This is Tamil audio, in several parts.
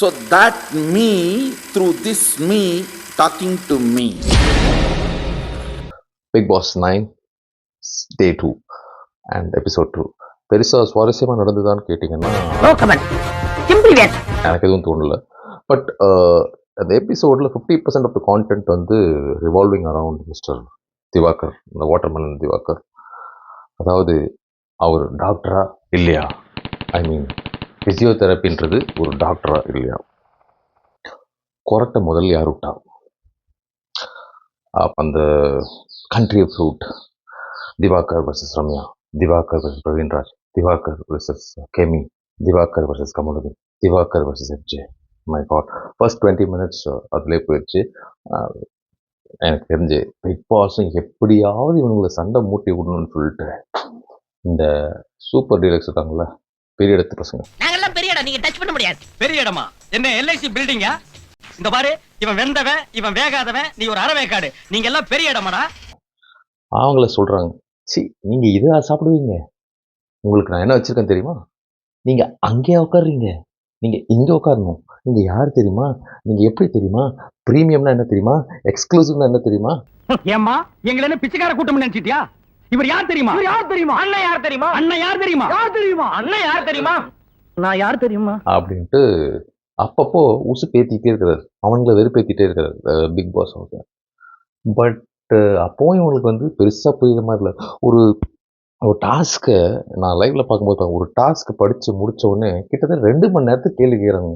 So that me, through this me, talking to me. Big Boss 9, Day 2 and Episode 2. பெருசாக சுவாரஸ்யமாக நடந்ததான்னு கேட்டிங்கன்னா எனக்கு எதுவும் தோணல. பட் அந்த எபிசோடில் 50% ஆஃப் த கான்டென்ட் வந்து ரிவால்விங் அரவுண்ட் மிஸ்டர் திவாகர், இந்த வாட்டர்மெலன் திவாகர். அதாவது அவர் டாக்டரா இல்லையா, ஐ மீன் ஃபிசியோதெரப்பின்றது ஒரு டாக்டரா இல்லையா, கொரட்டை முதல்ல யார் விட்டா, அந்த country fruit, Diwakar versus Ramya, Diwakar versus Praveenraj, Diwakar versus Kemi, Diwakar versus Kamaludeen, Diwakar versus FJ. My god, first 20 minutes அதிலே போயிடுச்சு. எனக்கு தெரிஞ்சு பிக் பாஸும் எப்படியாவது இவங்களை சண்டை மூட்டி விடணும்னு சொல்லிட்டு இந்த சூப்பர் டீலக்ஸ் இருக்காங்கல்ல, பெரிய இடத்து பசங்க, நாங்கெல்லாம் பெரிய இடம், நீங்க டச் பண்ண முடியாது. பெரிய இடமா என்ன, எல்ஐசி பில்டிங்கா? இந்த பாரு, இவன் வெந்தவன், இவன் வேகாதவன், நீ ஒரு அரவேக்காடு, நீங்க எல்லாம் பெரிய இடமாடா. அவங்கள சொல்றாங்க, சி நீங்க இதை சாப்பிடுவீங்க, உங்களுக்கு நான் என்ன வச்சிருக்கேன் தெரியுமா, நீங்க அங்கேயே உட்காடுறீங்க, நீங்க இங்கே உட்காரணும், நீங்க யார் தெரியுமா, நீங்க எப்படி தெரியுமா, பிரீமியம்னா என்ன தெரியுமா, எக்ஸ்க்ளூசிவ்னா என்ன தெரியுமா. ஏம்மா எங்களை என்ன பிச்சைக்கார கூட்டம் நினைச்சிட்டியா? இவர் யார் தெரியுமா? யார் தெரியுமா? அண்ணன் யார் தெரியுமா? அண்ணன் யார் தெரியுமா? யார் தெரியுமா? அண்ணன் யார் தெரியுமா? நான் யார் தெரியுமா அப்படின்ட்டு அப்பப்போ உசு பேத்திக்கிட்டே இருக்கிறார், அவங்கள வெறுப்பேற்றிட்டே இருக்கிறார் பிக் பாஸ் அவங்க. பட் அப்போவும் இவங்களுக்கு வந்து பெருசாக புரியுற மாதிரி இல்லை. ஒரு டாஸ்க்கை நான் லைவ்ல பார்க்கும்போது ஒரு டாஸ்க்கு படித்து முடித்த உடனே கிட்டத்தட்ட 2 மணி நேரத்துக்கு கேள்வி கேட்குறாங்க.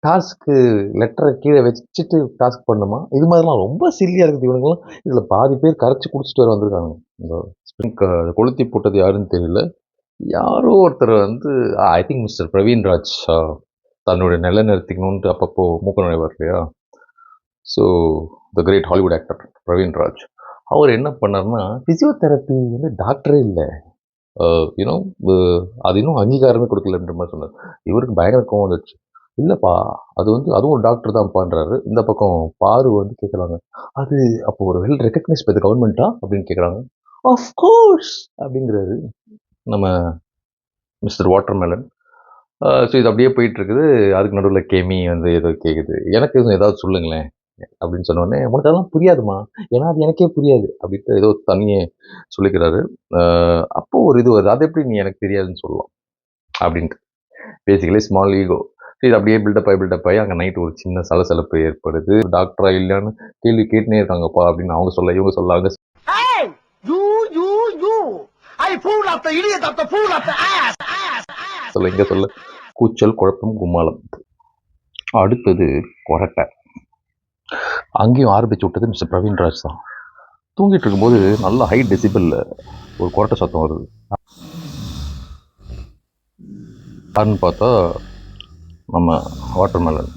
டாஸ்க்கு லெட்டரை கீழே வச்சுட்டு டாஸ்க் பண்ணுமா, இது மாதிரிலாம் ரொம்ப சில்லியாக இருக்குது இவனுங்களாம். இதில் பாதி பேர் கரைச்சி குடிச்சிட்டு வர வந்திருக்காங்க. இந்த ஸ்ப்ரிங் கொளுத்தி போட்டது யாருன்னு தெரியல, யாரோ ஒருத்தர் வந்து ஐ திங்க் மிஸ்டர் பிரவீன்ராஜ் தன்னுடைய நிலை நிறுத்திக்கணுன்ட்டு அப்பப்போ மூக்க நுழைவார் இல்லையா. So the great Hollywood actor Praveenraj அவர் என்ன பண்ணார்னா, ஃபிசியோதெரப்பி வந்து டாக்டரே இல்லை, யூனோ அது இன்னும் அங்கீகாரமே கொடுக்கலன்ற மாதிரி சொன்னார். இவருக்கு பயங்கர கோவம் வந்துடுச்சு. இல்லைப்பா, அது வந்து அதுவும் ஒரு டாக்டர் தான் பண்ணுறாரு. இந்த பக்கம் பாரு வந்து கேட்குறாங்க, அது அப்போ ஒரு வெல் ரெக்கக்னைஸ் பை த கவர்மெண்ட்டா அப்படின்னு கேட்குறாங்க. ஆஃப்கோர்ஸ் அப்படிங்கிறாரு நம்ம மிஸ்டர் வாட்டர்மெலன். ஸோ இது அப்படியே போயிட்டுருக்குது. அதுக்கு நடுவில் கெமி வந்து ஏதோ கேட்குது, எனக்கு எதுவும் ஏதாவது சொல்லுங்களேன் அப்படின்னு சொன்னோடனே, உனக்கு அதெல்லாம் புரியாதுமா, ஏன்னா அது எனக்கே புரியாது அப்படின்ட்டு ஏதோ தனியே சொல்லிக்கிறாரு. அப்போது ஒரு இது வருது, அது எப்படி நீ எனக்கு தெரியாதுன்னு சொல்லலாம் அப்படின்ட்டு. Basically small ego. இது அப்படியே பில்டப் ஆகி அங்கே நைட்டு ஒரு சின்ன சலசலப்பு ஏற்படுது. டாக்டரா இல்லையான்னு கேள்வி கேட்டுனே இருக்காங்கப்பா அப்படின்னு அவங்க சொல்ல, இவங்க சொல்லாங்க. சொல்ல இங்க சொல்ல கூச்சல், குழப்பம், கும்மாளம். அடுத்தது கொரட்டை. அங்கேயும் ஆரம்பிச்சு விட்டது மிஸ்டர் பிரவீன்ராஜ் தான். தூங்கிட்டு இருக்கும்போது நல்ல ஹை டெசிபிள்ல ஒரு கொரட்டை சத்தம் வருது. யாருன்னு பார்த்தா நம்ம வாட்டர்மெலன்.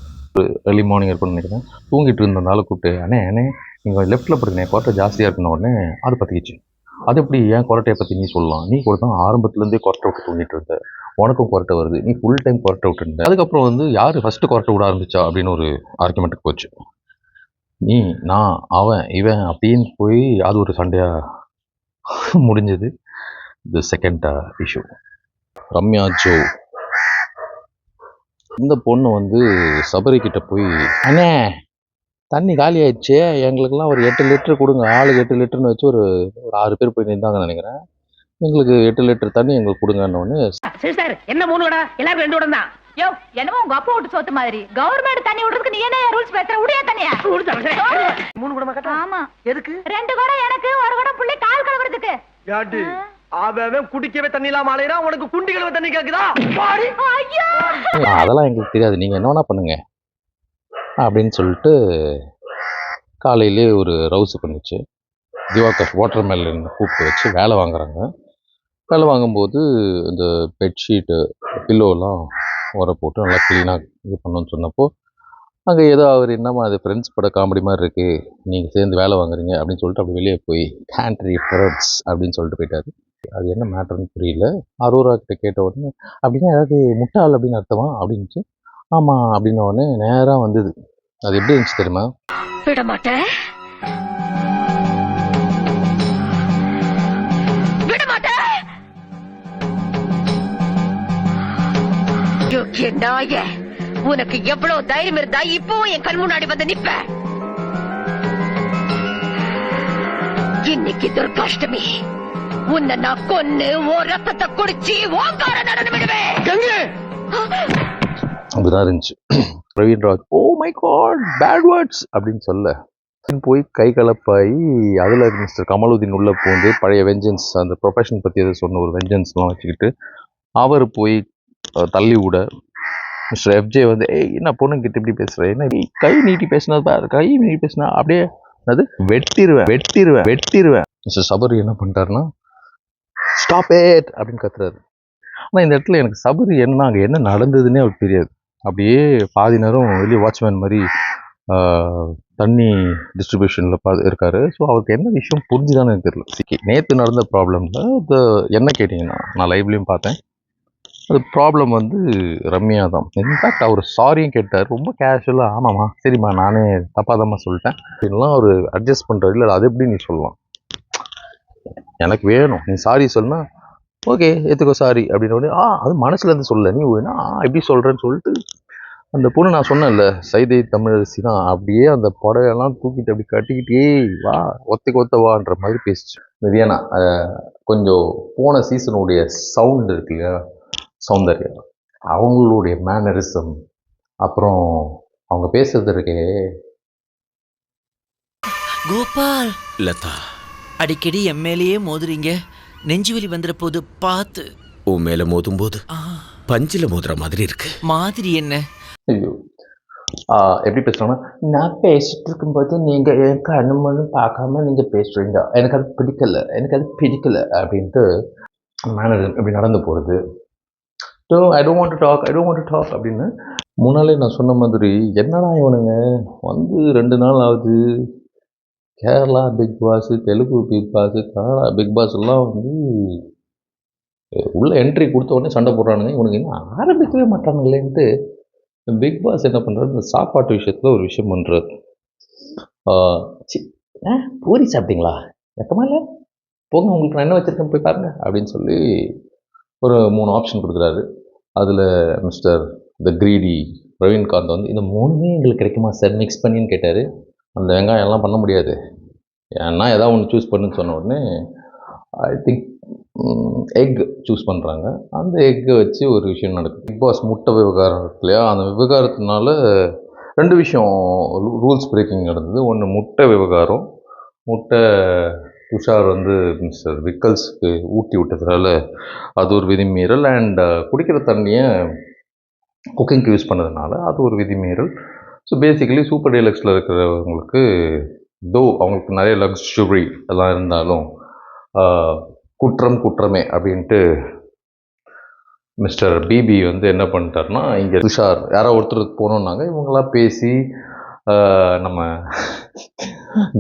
ஏர்லி மார்னிங் இருக்குன்னு நினைக்கிறேன். தூங்கிட்டு இருந்ததுனால கூப்பிட்டு, அண்ணே நீங்கள் லெஃப்ட்டில் படுத்துனே கொரட்டை ஜாஸ்தியாக இருக்குன உடனே அது பற்றிக்கிச்சு. அது எப்படி ஏன் கொரட்டையை பற்றி நீ சொல்லலாம், நீ கூட தான் ஆரம்பத்துலேருந்தே கொரட்டை விட்டு தூங்கிட்டு இருந்த, உனக்கும் கொரட்டை வருது, நீ ஃபுல் டைம் கொரட்டை விட்டுருந்த. அதுக்கப்புறம் வந்து யார் ஃபஸ்ட்டு கொரட்டை விட ஆரம்பிச்சா அப்படின்னு ஒரு ஆர்குமெண்ட்டுக்கு போச்சு. நீ, நான், அவன், இவன் அப்படின்னு போய் அது ஒரு சண்டையாக முடிஞ்சது. The second issue, Ramya Joe. இந்த பொண்ணு வந்து சபரிக்கிட்ட போய், அண்ணே தண்ணி காலி ஆயிடுச்சு, எங்களுக்கெல்லாம் ஒரு 8 லிட்டர் கொடுங்க, ஆளுக்கு 8 லிட்டர்னு வச்சு ஒரு 6 பேர் போய் நின்றாங்கன்னு நினைக்கிறேன். எங்களுக்கு 8 லிட்டர் தண்ணி எங்களுக்கு கொடுங்கன்னு. என்ன 3 வடை, எல்லாரும் 2 வடை தான். யோ, என்னமோ உங்க அப்பா விட்டு சொத்து மாதிரி கவர்மெண்ட் தண்ணி விடுறதுக்கு நீ என்ன ரூல்ஸ் பேசுற? உடைய தண்ணியா 3 குடமா கட்ட? ஆமா. எதுக்கு? 2 குடம் எனக்கு, 1 குடம் புள்ளி கால் கழுவுறதுக்கு. யாடி அவன் குடிக்கவே தண்ணி இல்லாம அலையறான், உனக்கு குண்டி கழுவ தண்ணி கேக்குதா? ஐயோ, அதெல்லாம் எங்களுக்கு தெரியாது, நீங்க என்ன வேணா பண்ணுங்க அப்படின்னு சொல்லிட்டு காலையிலே ஒரு ரவுஸ் பண்ணிச்சு. திவாகர் வாட்டர்மெலன் கூப்பிட்டு வச்சு வேலை வாங்குறாங்க. வேலை வாங்கும்போது இந்த பெட்ஷீட்டு பில்லோலாம் உர போட்டு நல்லா க்ளீனாக இது பண்ணணும்னு சொன்னப்போ, அங்கே ஏதோ அவர் என்னம்மா அது ஃப்ரெண்ட்ஸ் பட காமெடி மாதிரி இருக்குது, நீங்கள் சேர்ந்து வேலை வாங்குறீங்க அப்படின்னு சொல்லிட்டு அப்படி வெளியே போய் கேண்ட்ரி ஃப்ரெண்ட்ஸ் அப்படின்னு சொல்லிட்டு போயிட்டாரு. அது என்ன மேட்டர்னு புரியல. அரோரா கிட்ட கேட்ட உடனே, அப்படின்னா ஏதாவது முட்டாள் அப்படின்னு அர்த்தமா அப்படின்ச்சு. ஆமாம் அப்படின்ன உடனே நேராக வந்தது. அது எப்படி இருந்துச்சு தெரியுமா? விட மாட்டேன், விட மாட்டேன். உனக்கு எவ்வளவு தைரியம் இருந்தா இப்பவும் என் கண் முன்னாடி வந்து நிப்ப? இன்னைக்கு துர்காஷ்டமி. உன்னை நான் கொன்னு ஓ ரத்தத்தை குடிச்சு ஓங்கார நடனமிடுவேன். அப்படிதான் இருந்துச்சு. Praveen Raj oh my god bad words அப்படின்னு சொல்ல போய் கை கலப்பாகி அதில் மிஸ்டர் கமலுதீன் உள்ளே பூந்து பழைய வெஞ்சன்ஸ் அந்த ப்ரொஃபஷன் பற்றி எதை சொன்ன ஒரு வெஞ்சன்ஸ்லாம் வச்சுக்கிட்டு அவர் போய் தள்ளி விட மிஸ்டர் எஃப்ஜே வந்து என்ன பொண்ணுங்கிட்ட இப்படி பேசுகிறேன், என்ன கை நீட்டி பேசினா பாரு, கை நீட்டி பேசினா அப்படியே அது வெட்டிடுவேன். மிஸ்டர் சபரி என்ன பண்ணிட்டாருன்னா ஸ்டாப் இட் அப்படின்னு கத்துறாரு. ஆனால் இந்த இடத்துல எனக்கு சபரி என்ன அங்கே என்ன நடந்ததுன்னே அவருக்கு தெரியாது. அப்படியே பாதி நேரம் வெளியே வாட்ச்மேன் மாதிரி தண்ணி டிஸ்ட்ரிபியூஷனில் இருக்காரு. ஸோ அவருக்கு என்ன விஷயம் புரிஞ்சுதானே எனக்கு தெரியல. நேற்று நடந்த ப்ராப்ளமில் என்ன கேட்டிங்கன்னா நான் லைவ்லேயும் பார்த்தேன். அது ப்ராப்ளம் வந்து ரம்யா தான். இன்ஃபேக்ட் அவர் சாரியும் கேட்டார் ரொம்ப கேஷுவலாக. ஆமாம்மா சரிம்மா நானே தப்பாதாம்மா சொல்லிட்டேன் அப்படின்லாம் அவர் அட்ஜஸ்ட் பண்ணுறாரு. இல்லை அது எப்படி நீ சொல்லலாம், எனக்கு வேணும் நீ சாரி சொன்னா ஓகே ஏற்றுக்கோ சாரி அப்படின்னு அது மனசுல இருந்து சொல்ல நீ வேணா எப்படி சொல்கிறேன்னு சொல்லிட்டு அந்த பொண்ணு நான் சொன்னேன்ல சைதை தமிழரசி தான் அப்படியே அந்த புடவையெல்லாம் தூக்கிட்டு அப்படி கட்டிக்கிட்டே வா ஒத்த வான்ற மாதிரி பேசிச்சு. வியனா கொஞ்சம் போன சீசனுடைய சவுண்ட் இருக்கு இல்லையா, சௌந்தர்யா அவங்களுடைய மேனரிசம் அப்புறம் அவங்க பேசுறது இருக்கே. கோபால் லதா அடிக்கடி என் மேலேயே மோதுறீங்க, நெஞ்சுவலி வந்துற போது பார்த்து. உன் மேல மோதும் போது பஞ்சில மோதுற மாதிரி இருக்கு. மாதிரி என்ன? ஐயோ எப்படி பேசுறாங்கன்னா நான் பேசிட்டு இருக்கும்போது நீங்க எனக்கு அனுமதி பார்க்காம நீங்க பேசுறீங்க, எனக்கு அது பிடிக்கல அப்படின்ட்டு மேனரிசம் இப்படி நடந்து போகிறது. So I don't want to talk அப்படின்னு முன்னாலே நான் சொன்ன மாதிரி என்னடா இவனுங்க வந்து 2 நாள் ஆகுது. Kerala Bigg Boss, Telugu Bigg Boss, Kannada Bigg Boss எல்லாம் வந்து உள்ள என்ட்ரி கொடுத்த உடனே சண்டை போடுறானுங்க. இவனுக்கு இன்னும் ஆரம்பிக்கவே மாட்டானுங்களேன்ட்டு பிக் பாஸ் என்ன பண்ணுறாரு, இந்த சாப்பாட்டு விஷயத்தில் ஒரு விஷயம் பண்ணுறாரு. பூரி சாப்பிட்டீங்களா, வெக்கமா இல்லை, போங்க உங்களுக்கு நான் என்ன வச்சுருக்கேன் போய் பாருங்க அப்படின்னு சொல்லி ஒரு 3 ஆப்ஷன் கொடுக்குறாரு. அதில் மிஸ்டர் த கிரீடி பிரவீன்காந்த் வந்து இந்த 3மே எங்களுக்கு கிடைக்குமா சார் மிக்ஸ் பண்ணின்னு கேட்டார். அந்த வெங்காயம் எல்லாம் பண்ண முடியாது, ஏன்னா ஏதாவது ஒன்று சூஸ் பண்ணுன்னு சொன்ன உடனே ஐ திங்க் எக் சூஸ் பண்ணுறாங்க. அந்த எக்கை வச்சு ஒரு விஷயம் நடக்குது. பிக் பாஸ் முட்டை விவகாரம் இருக்கு இல்லையா, அந்த விவகாரத்தினால 2 விஷயம் ரூல்ஸ் பிரேக்கிங் நடந்தது. ஒன்று முட்டை விவகாரம், முட்டை துஷார் வந்து மிஸ்டர் விக்கல்ஸ்க்கு ஊட்டி விட்டதுனால அது ஒரு விதிமீறல். அண்ட் குடிக்கிற தண்ணியை குக்கிங்க்கு யூஸ் பண்ணதுனால அது ஒரு விதிமீறல். ஸோ பேசிக்கலி சூப்பர் டீலக்ஸில் இருக்கிறவங்களுக்கு அவங்களுக்கு நிறைய லக்ஸுரி எல்லாம் இருந்தாலும் குற்றமே அப்படின்ட்டு மிஸ்டர் பிபி வந்து என்ன பண்ணிட்டாருன்னா இங்கே துஷார் யாரோ ஒருத்தருக்கு போனோன்னாங்க. இவங்களாம் பேசி நம்ம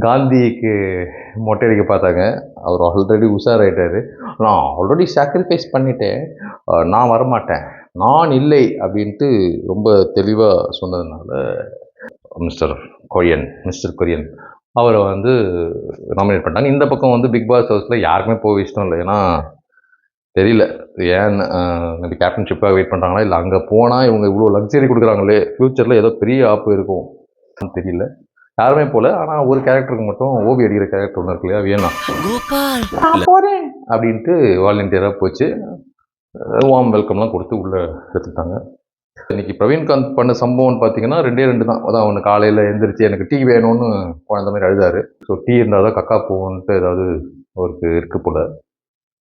காந்திக்கு மொட்டை அடிக்க பார்த்தாங்க. அவர் ஆல்ரெடி உஷாராயிட்டார். நான் ஆல்ரெடி சாக்ரிஃபைஸ் பண்ணிட்டேன், நான் வரமாட்டேன், நான் இல்லை அப்படின்ட்டு ரொம்ப தெளிவாக சொன்னதுனால மிஸ்டர் கொரியன் அவரை வந்து நாமினேட் பண்ணிட்டாங்க. இந்த பக்கம் வந்து பிக் பாஸ் ஹவுஸில் யாருக்குமே போக இஷ்டம் இல்லை. ஏன்னா தெரியல ஏன் இந்த கேப்டன்ஷிப்பாக வெயிட் பண்ணுறாங்களா, இல்லை அங்கே போனால் இவங்க இவ்வளோ லக்ஸரி கொடுக்குறாங்களே ஃப்யூச்சரில் ஏதோ பெரிய ஆப்பு இருக்கும் தெரியல, யாருமே போல. ஆனால் ஒரு கேரக்டருக்கு மட்டும் ஓபி அடிக்கிற கேரக்டர் ஒன்று இருக்கு இல்லையா, வியனா போகிறேன் அப்படின்ட்டு வாலண்டியராக போச்சு. வார்ம் வெல்கம்லாம் கொடுத்து உள்ளே எடுத்துட்டாங்க. இன்றைக்கி பிரவீன்காந்த் பண்ண சம்பவம்னு பார்த்தீங்கன்னா 2 தான். அதான் ஒன்று காலையில் எழுந்திரிச்சு எனக்கு டீ வேணும்னு குழந்த மாதிரி அழுதாரு. ஸோ டீ இருந்தால் தான் கக்கா போகணுன்ட்டு ஏதாவது அவருக்கு இருக்கு போல.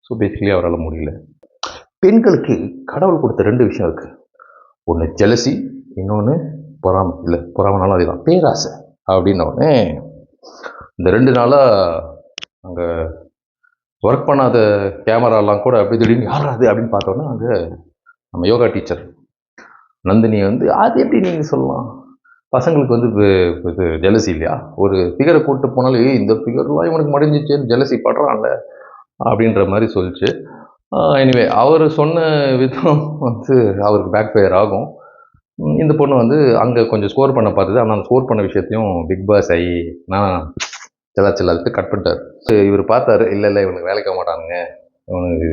ஸோ பேசிக்கலி அவரால் முடியல. பெண்களுக்கு கடவுள் கொடுத்த 2 விஷயம் இருக்குது. ஒன்று ஜெலசி, இன்னொன்று பொறாமனாலும் அதே தான் பேராசை அப்படின்னோடனே இந்த 2 நாளாக அங்கே ஒர்க் பண்ணாத கேமராலாம் கூட அப்படி திடீர்னு யார் அது அப்படின்னு பார்த்தோன்னா அங்கே நம்ம யோகா டீச்சர் நந்தினி வந்து அது எப்படி நீங்கள் சொல்லலாம், பசங்களுக்கு வந்து இது ஜெலசி இல்லையா, ஒரு ஃபிகரை கூப்பிட்டு போனாலும் இந்த ஃபிகர்லாம் இவனுக்கு முடிஞ்சிச்சேன்னு ஜெலசி படுறான்ல அப்படின்ற மாதிரி சொல்லிச்சு. எனிவே அவர் சொன்ன விதம் வந்து அவருக்கு பேக் ஃபயர் ஆகும். இந்த பொண்ணு வந்து அங்கே கொஞ்சம் ஸ்கோர் பண்ண பார்த்தது. ஆனால் அந்த ஸ்கோர் பண்ண விஷயத்தையும் பிக் பாஸ் நான் செல்லாத்து கட் பண்ணிட்டார். இவர் பார்த்தாரு, இல்லை இவனுக்கு வேலைக்க மாட்டானுங்க, இவனுக்கு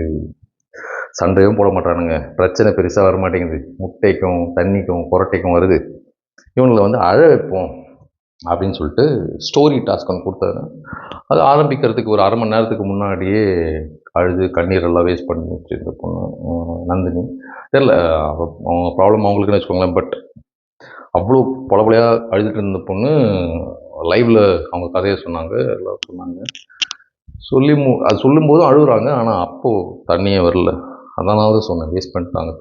சண்டையும் போட மாட்டானுங்க, பிரச்சனை பெருசாக வர மாட்டேங்குது, முட்டைக்கும் தண்ணிக்கும் புரட்டைக்கும் வருது, இவங்களை வந்து அழ வைப்போம் அப்படின்னு சொல்லிட்டு ஸ்டோரி டாஸ்க் ஒன்று கொடுத்தாரு. அது ஆரம்பிக்கிறதுக்கு ஒரு 1/2 மணி நேரத்துக்கு முன்னாடியே அழுது கண்ணீரெல்லாம் வேஸ்ட் பண்ணி வச்சுருந்த பொண்ணு நந்தினி. தெரில அவங்க ப்ராப்ளம் அவங்களுக்குன்னு வச்சுக்கோங்களேன். பட் அவ்வளோ பொலபொலையாக அழுதுட்டு இருந்த பொண்ணு லைவில் அவங்க கதையை சொன்னாங்க, எல்லாம் சொன்னாங்க. அது சொல்லும்போதும் அழுகுறாங்க. ஆனால் அப்போது தண்ணியே வரல. அதனால சொன்னேன், வேஸ்ட் பண்ணிட்டாங்க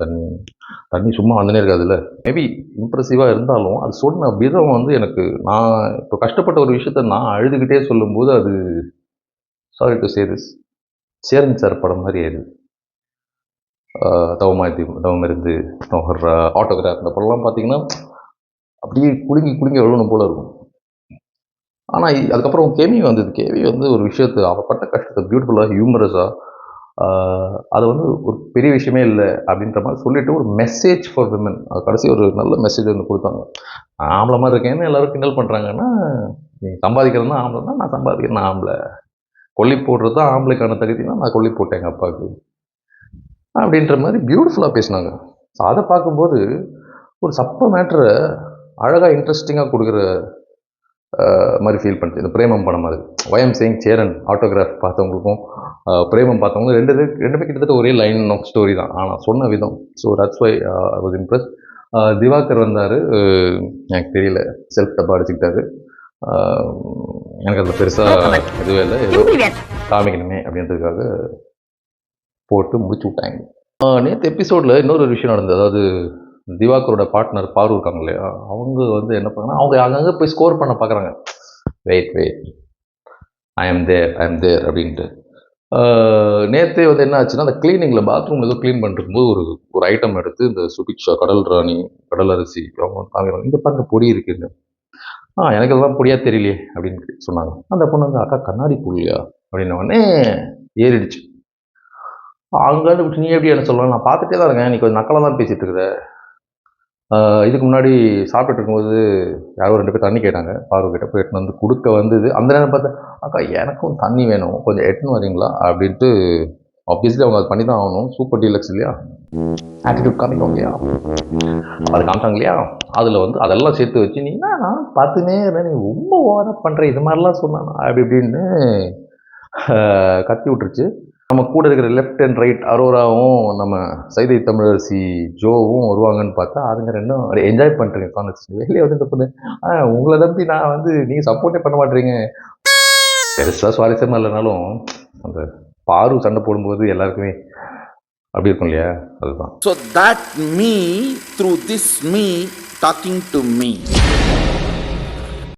தண்ணி சும்மா வந்துனே இருக்காதுல்ல. மேபி இம்ப்ரெசிவாக இருந்தாலும் அது சொன்ன விதம் வந்து எனக்கு, நான் இப்போ கஷ்டப்பட்ட ஒரு விஷயத்த நான் அழுதுகிட்டே சொல்லும்போது அது, sorry to say this, Cheran sir படம் மாதிரி ஆயிடுது. தவமிருந்து ஆட்டோகிராஃப் இந்த படம்லாம் பார்த்தீங்கன்னா அப்படியே குலுங்கி எழுதணும் போல இருக்கும். ஆனால் அதுக்கப்புறம் கேவி வந்து ஒரு விஷயத்தை, அவப்பட்ட கஷ்டத்தை பியூட்டிஃபுல்லாக ஹியூமரஸாக, அது வந்து ஒரு பெரிய விஷயமே இல்லை அப்படின்ற மாதிரி சொல்லிட்டு ஒரு மெசேஜ் ஃபார் விமன், அது கடைசி ஒரு நல்ல மெசேஜ் ஒன்று கொடுத்தாங்க. ஆம்பளை மாதிரி இருக்கேன்னு எல்லோரும் கிண்டல் பண்ணுறாங்கன்னா, நீ சம்பாதிக்கிறது தான் ஆம்பளைன்னா நான் சம்பாதிக்கிறேன் ஆம்பளை, கொல்லி போடுறது தான் ஆம்பளைக்கான தகுதினா நான் கொல்லி போட்டேன் எங்கள் அப்பாவுக்கு அப்படின்ற மாதிரி பியூட்டிஃபுல்லாக பேசினாங்க. ஸோ அதை பார்க்கும்போது ஒரு சப்ப மேட்ரை அழகாக இன்ட்ரெஸ்டிங்காக கொடுக்குற மாதிரி ஃபீல் பண்ணிச்சு. இந்த பிரேமம் படம் மாதிரி ஒயம் சேயிங் சேரன் ஆட்டோகிராஃப் பார்த்தவங்களுக்கும் பிரேமம் பார்த்தவங்க ரெண்டுமே கிட்டத்தட்ட ஒரே லைன் ஆஃப் ஸ்டோரி தான், ஆனால் சொன்ன விதம். So that's why I was impress. Diwakar வந்தார், எனக்கு தெரியல, செல்ஃப் டப்பா அடிச்சுக்கிட்டாரு. எனக்கு அதில் பெருசாக எதுவே இல்லை, ஏதோ காமிக்கணுமே அப்படின்றதுக்காக போட்டு முடிச்சு விட்டாங்க. நேற்று எபிசோடில் இன்னொரு விஷயம் நடந்தது. அதாவது திவாகரோட பார்ட்னர் பாரு இருக்காங்க இல்லையா, அவங்க வந்து என்ன பண்ணாங்கன்னா, அவங்க அங்கங்கே போய் ஸ்கோர் பண்ண பார்க்குறாங்க. வெயிட் ஐ எம் தேர் அப்படின்ட்டு. நேற்றே வந்து என்ன ஆச்சுன்னா, அந்த கிளீனிங்கில் பாத்ரூம் ஏதோ க்ளீன் பண்ணிருக்கும்போது ஒரு ஐட்டம் எடுத்து இந்த சுபிக்ஷா கடல் ராணி கடல் அரிசி அவங்க வந்து காமிக்கிறாங்க. இந்த பாருங்க பொடி இருக்குங்க. எனக்கு எல்லாம் பொடியாக தெரியலையே அப்படின்னு சொன்னாங்க. அந்த பொண்ணு வந்து அக்கா கண்ணாடி புள்ளியா அப்படின்ன உடனே ஏறிடுச்சு. அங்கேருந்து விட்டு நீ எப்படி என்ன சொல்லலாம், நான் பார்த்துட்டே தான் இருக்கேன், நீ கொஞ்சம் நக்கலாக தான் பேசிகிட்டு இருக்கிற. இதுக்கு முன்னாடி சாப்பிட்டுட்டு இருக்கும்போது யாரோ 2 பேர் தண்ணி கேட்டாங்க, பாரு கிட்ட போய் எட்டுன்னு வந்து கொடுக்க வந்தது. அந்த நேரம் பார்த்தா அக்கா எனக்கும் தண்ணி வேணும், கொஞ்சம் எட்டுன்னு வரீங்களா அப்படின்ட்டு. ஆப்வியஸ்லி அவங்க அது பண்ணி தான் ஆகணும், சூப்பர் டீலக்ஸ் இல்லையா, ஆட்டிடியூட் காமிக்கும் இல்லையா, அது காமிட்டாங்க இல்லையா. அதில் வந்து அதெல்லாம் சேர்த்து வச்சு நீ நான் பார்த்துனே நீ ரொம்ப ஓவராக பண்ணுற இது மாதிரிலாம் சொன்னானா அப்படி இப்படின்னு கத்தி விட்டுருச்சு. நம்ம கூட இருக்கிற லெஃப்ட் அண்ட் ரைட் அரோராவும் நம்ம சைதை தமிழரசி ஜோவும் வருவாங்கன்னு பார்த்தா அதுங்க ரெண்டும் என்ஜாய் பண்ணுறீங்க கான்வர்சேஷன். வெளியே வந்து இந்த பொண்ணு உங்களை நம்பி நான் வந்து நீங்கள் சப்போர்ட்டே பண்ண மாட்டேறீங்க. பெருசாக சுவாரஸ்யமாக இல்லைனாலும் அந்த பாரு சண்டை போடும்போது எல்லாருக்குமே அப்படி இருக்கும் இல்லையா, அதுதான். So that me, through this me talking to me.